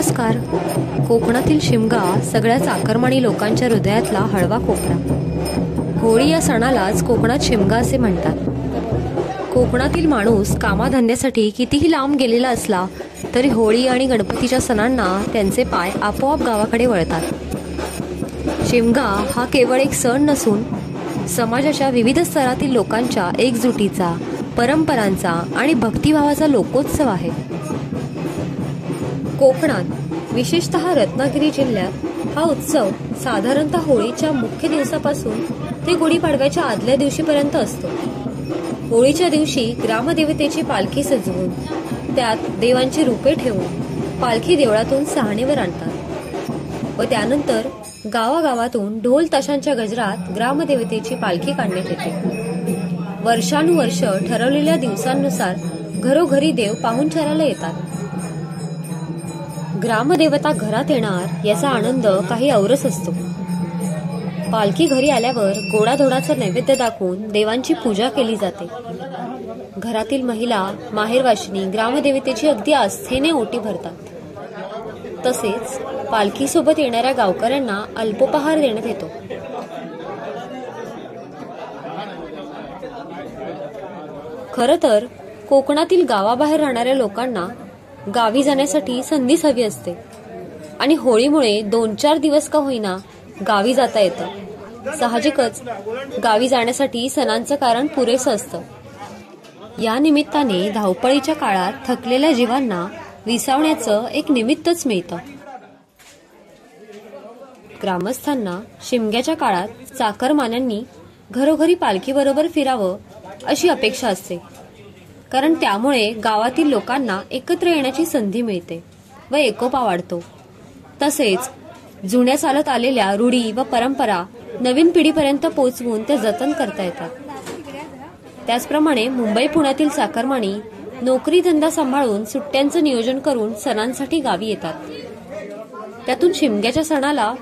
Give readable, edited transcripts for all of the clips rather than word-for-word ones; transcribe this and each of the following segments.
नमस्कार. कोकणातील शिमगा सगळ्याच आकर्षणी लोकांच्या हृदयातला हळवा कोपरा. होळी या सणालाच कोकणात शिमगा असे म्हणतात. कोकणातील माणूस कामाधंद्यासाठी कितीही लांब गेलेला असला तरी होळी आणि गणपतीच्या सणांना त्यांचे पाय आपोआप गावाकडे वळतात. शिमगा हा केवळ एक सण नसून समाजाच्या विविध स्तरातील लोकांच्या एकजुटीचा, परंपरांचा आणि भक्तिभावाचा लोकोत्सव आहे. कोकणात विशेषतः रत्नागिरी जिल्ह्यात हा उत्सव साधारणतः होळीच्या मुख्य दिवसापासून ते गुढीपाडव्याच्या आदल्या दिवशीपर्यंत असतो. होळीच्या दिवशी ग्रामदेवतेची पालखी सजवून त्यात देवांची रूपे ठेवून पालखी देवळातून सहाणेवर आणतात व त्यानंतर गावागावातून ढोल ताशांच्या गजरात ग्रामदेवतेची पालखी काढण्यात येते. वर्षानुवर्ष ठरवलेल्या दिवसांनुसार घरोघरी देव पाहुणचाराला येतात. ग्रामदेवता घरात येणार याचा आनंद काही औरच असतो. पालखी घरी आल्यावर गोडाधोडाचा नैवेद्य दाखवून देवांची पूजा केली जाते. घरातील महिला माहेरवाशिनी ग्रामदेवतेची अगदी आस्थेने ओटी भरतात. तसेच पालखीसोबत येणाऱ्या गावकऱ्यांना अल्पोपहार देण्यात येतो. खरं तर कोकणातील गावाबाहेर राहणाऱ्या लोकांना गावी जाण्यासाठी संधीच हवी असते आणि होळीमुळे 2-4 दिवस का होईना गावी जाता येतं. साहजिकच गावी जाण्यासाठी सणांचं कारण पुरेसं असतं. या निमित्ताने धावपळीच्या काळात थकलेल्या जीवांना विसावण्याचं एक निमित्तच मिळतं. ग्रामस्थांना शिमग्याच्या काळात चाकरमान्यांनी घरोघरी पालखीबरोबर फिरावं अशी अपेक्षा असते, कारण त्यामुळे गावातील लोकांना एकत्र येण्याची संधी मिळते व एकोपा वाढतो. तसेच जुन्या चालत आलेल्या रूढी व परंपरा नवीन पिढीपर्यंत पोहोचवून त्या जतन करता येतात. त्याचप्रमाणे मुंबई पुण्यातील चाकरमानी नोकरी धंदा सांभाळून सुट्ट्यांचं नियोजन करून सणांसाठी गावी येतात. त्यातून शिमग्याच्या सणाला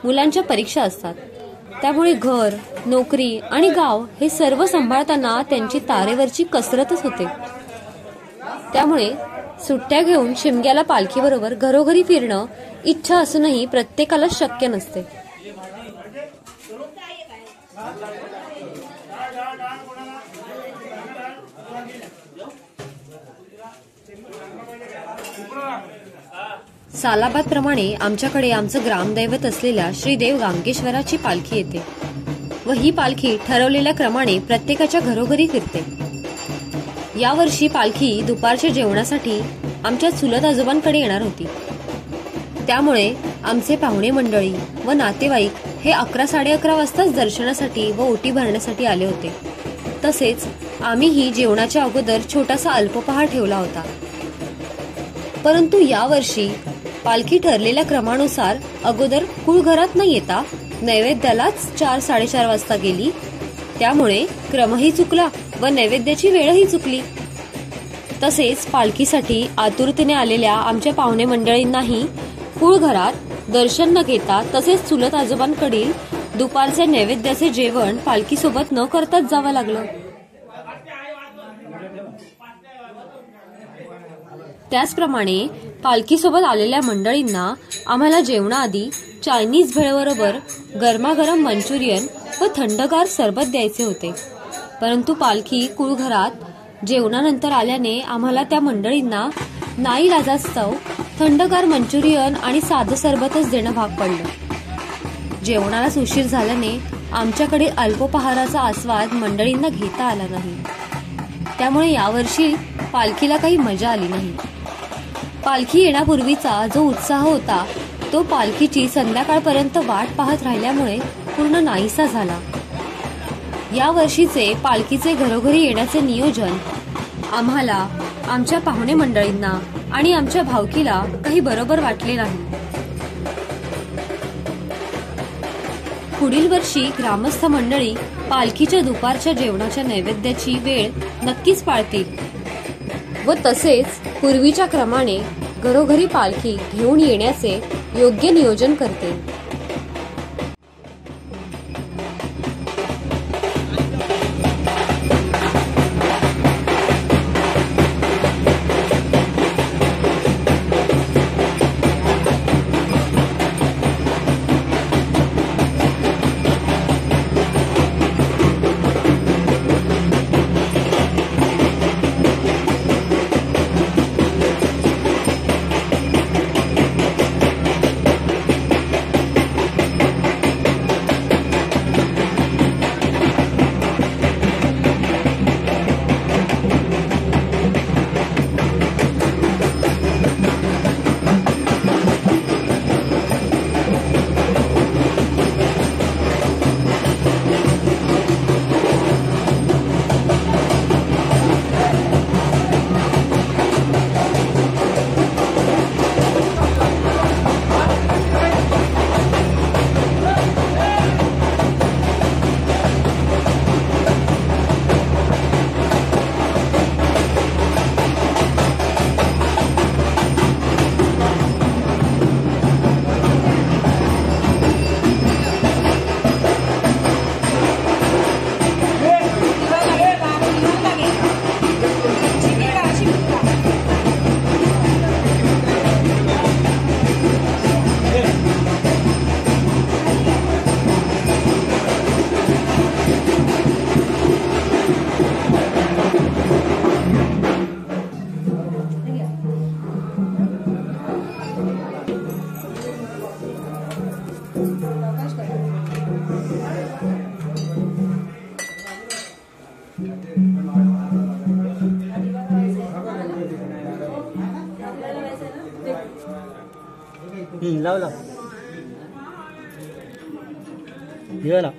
मुलांच्या परीक्षा असतात. त्यामुळे घर, नोकरी आणि गाव हे सर्व सांभाळताना त्यांची तारेवरची कसरतच होते. त्यामुळे सुट्ट्या घेऊन शिमग्याला पालखीबरोबर घरोघरी फिरणं इच्छा असूनही प्रत्येकाला शक्य नसते. सालाबाद प्रमाणे आमच्याकडे आमचं ग्रामदैवत असलेल्या श्री देव गांगेश्वराची पालखी येते व ही पालखी ठरवलेल्या क्रमाने प्रत्येकाच्या घरोघरी फिरते. यावर्षी पालखी दुपारच्या जेवणासाठी आमच्या चुलत आजोबांकडे येणार होती. त्यामुळे आमचे पाहुणे मंडळी व नातेवाईक हे 11-11:30 वाजताच दर्शनासाठी व ओटी भरण्यासाठी आले होते. तसेच आम्हीही जेवणाच्या अगोदर छोटासा अल्पोपहार ठेवला होता. परंतु यावर्षी पालखी ठरलेल्या क्रमानुसार अगोदर कुळघरात न येता नैवेद्यालाच 4-4:30 वाजता गेली. त्यामुळे क्रमही चुकला व नैवेद्याची वेळही चुकली. तसेच पालखीसाठी आतुरतेने आलेल्या आमच्या पाहुणे मंडळींनाही कुळघरात दर्शन न घेता तसेच चुलत आजोबांकडील दुपारचे नैवेद्याचे जेवण पालखीसोबत न करताच जावं लागलं. त्याचप्रमाणे पालखीसोबत आलेल्या मंडळींना आम्हाला जेवणाआधी चायनीज भेळबरोबर गरमागरम मंचुरियन व थंडगार सरबत द्यायचे होते. परंतु पालखी कुळघरात जेवणानंतर आल्याने आम्हाला त्या मंडळींना नाईलाजास्तव थंडगार मंचुरियन आणि साधं सरबतच देणं भाग पडलं. जेवणालाच उशीर झाल्याने आमच्याकडे अल्पोपहाराचा आस्वाद मंडळींना घेता आला नाही. त्यामुळे यावर्षी पालखीला काही मजा आली नाही. पालखी येण्यापूर्वीचा जो उत्साह होता तो पालखीची संध्याकाळपर्यंत वाट पाहत राहिल्यामुळे पूर्ण नाहीसा झाला. या वर्षीचे पालखीचे घरोघरी येण्याचे नियोजन आम्हाला, आमच्या पाहुणे मंडळींना आणि आमच्या भावकीला काही बरोबर वाटले नाही. पुढील वर्षी ग्रामस्थ मंडळी पालखीच्या दुपारच्या जेवणाच्या नैवेद्याची वेळ नक्कीच पाळतील व तसेच पूर्वीच्या क्रमाने घरोघरी पालखी घेऊन येण्याचे योग्य नियोजन करतील. लाव लाव ये लाव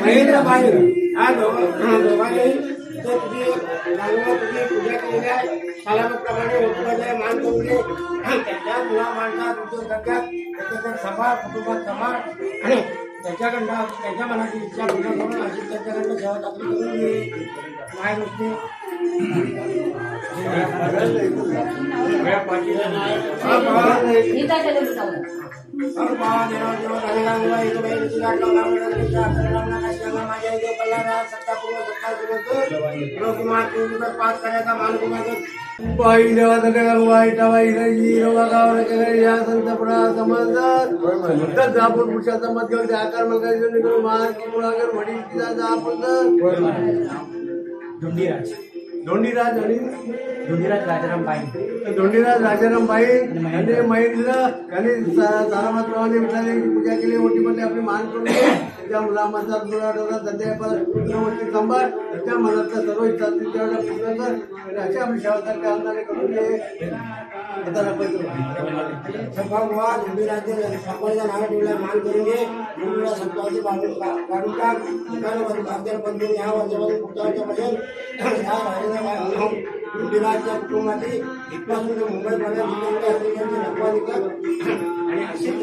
महेंद्र बाहेर हा दोघांनी पूजा केलेली आहे. सालाप्रमाणे उत्पन्न मान करून घे. त्याच्या मुला माणसात उद्योग धंद्यात त्याच्याकडे सांभाळ, कुटुंबात सांभाळ आणि त्याच्याकडनं त्याच्या मनाची इच्छा पूर्ण करून अशी त्याच्याकडनं सेवा चाकरी करून घे. माय गोष्टी त्यांना माझ्या इथे कल्ला सत्तापूर्व सत्तापूर्व पाच करायचा मान कुमार बाई देवाचा केला वाईटा बाई गावाला या संतपुरा समजतात आपण पुरुषाचा मत घेऊन आकार मग मान कुणागर वडील किती आपण धोंडीराज राजाराम बाई यांनी महेंद्र यांनी तारामात्रवाने विठ्ठलाची पूजा केली मोठी मोठी आपली मान करून त्या मुलामाचा डोळा सध्या सांभाळ त्याच्या मनातल्या सर्व इच्छा तेवढ्या पूर्ण कर आणि असे आपली सेवासारखे आणणारे करून सफाईचा नाव ठेवला मान करून घे मुलीला सत्तावची काढून टाक पंधरून या वर्षापासून पुढच्या वर्षापासून विराजच्या कुटुंबातील इथपासून ते मुंबईपर्यंत आणि अशीच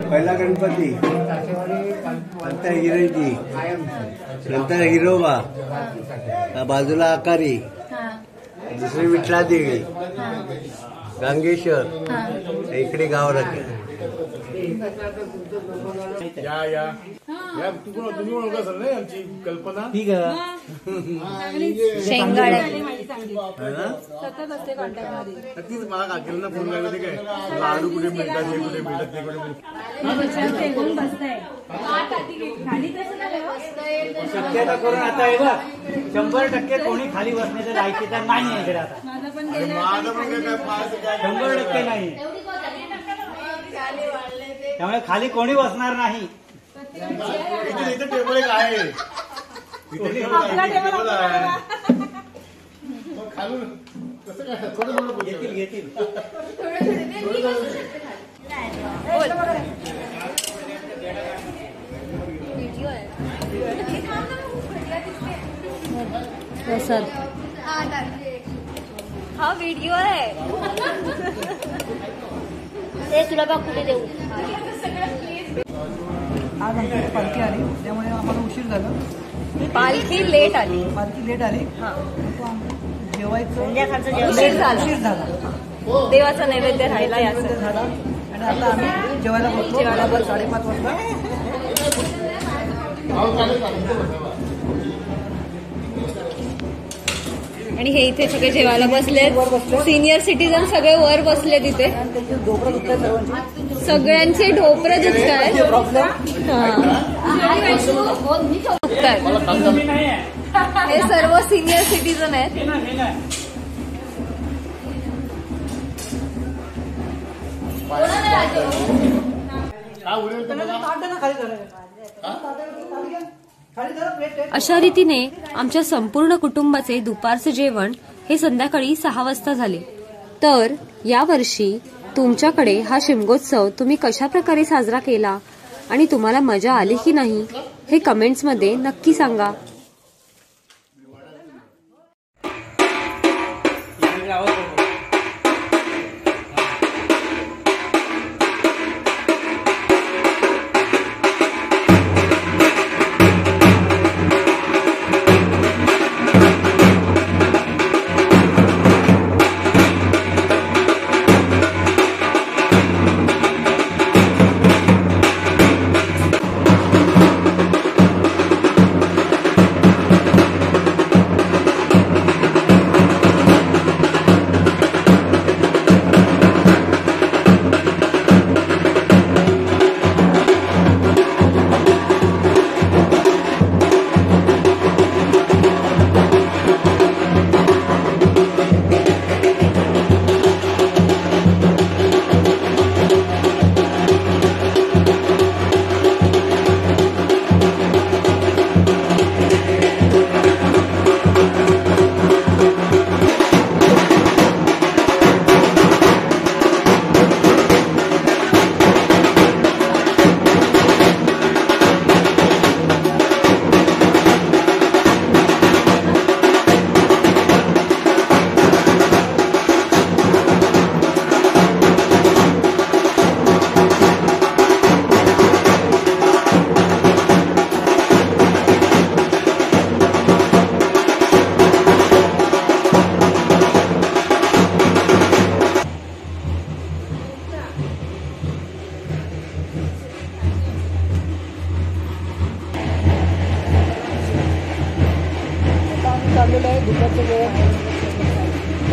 पहिला गणपती, नंतर हिरजी, नंतर हिरोबा, बाजूला आकारी, दुसरी विठला देवी, गांगेश्वर, इकडे गावराखे. या तुम्ही ओळख असाल नाही आमची कल्पना. ठीक आहे. तीच मला काकीला फोन करायला ते काय लाडू कुठे मिळतात, हे कुठे मिळतात, ते कुठे मिळतात. शक्यता करून आता आहे बघ 100% कोणी खाली बसण्याचं लायकी तर नाही आहे इकडे आता. माझं पण काय 100% नाही. त्यामुळे खाली कोणी बसणार नाही. इथे टेबल एक आहे, इथे टेबल आहे खालून येतील येतील. प्रसाद हा व्हिडिओ आहे. ते तुला बघ कुठे देऊ. आज आमची पालखी आली त्यामुळे आम्हाला उशीर झाला. पालखी लेट आली. हा जेवायचं उशीर झाला. देवाचा नैवेद्य राहिला नैवेद्य झाला आणि आता आम्ही जेवायला बसलो. 5:30 वाजता. आणि हे इथे सगळे जेवायला बसले. सिनियर सिटीजन सगळे वर बसले तिथे. त्यांची ढोबरं दुखतात सर्वांची. सगळ्यांचे ढोपरं दुखतायत. हे सर्व सिनियर सिटीजन आहेत. अशा रीतीने आमच्या संपूर्ण कुटुंबाचे दुपारचे जेवण हे संध्याकाळी 6 वाजता झाले. तर यावर्षी तुमच्याकडे हा शिमगोत्सव तुम्ही कशा प्रकारे साजरा केला आणि तुम्हाला मजा आली की नाही हे कमेंट्समध्ये नक्की सांगा.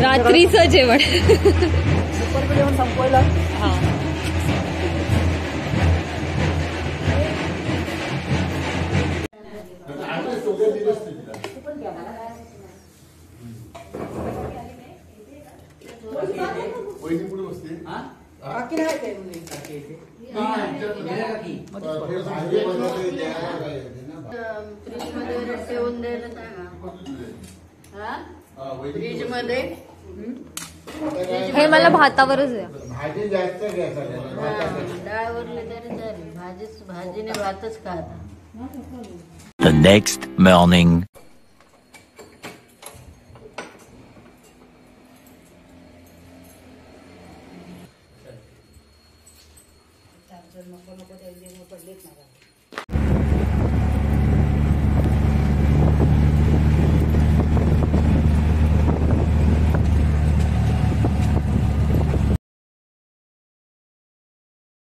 रात्रीचं जेवण दुपारचं जेवण संपवायला बाकी नाही ते फ्रीज मध्ये हे मला भातावरच आहे. भाजी जास्त घ्यायचा डाळ उरली तरी चालेल. भाजीने भातच खाता. The next morning. नको नको ते पडलेत ना.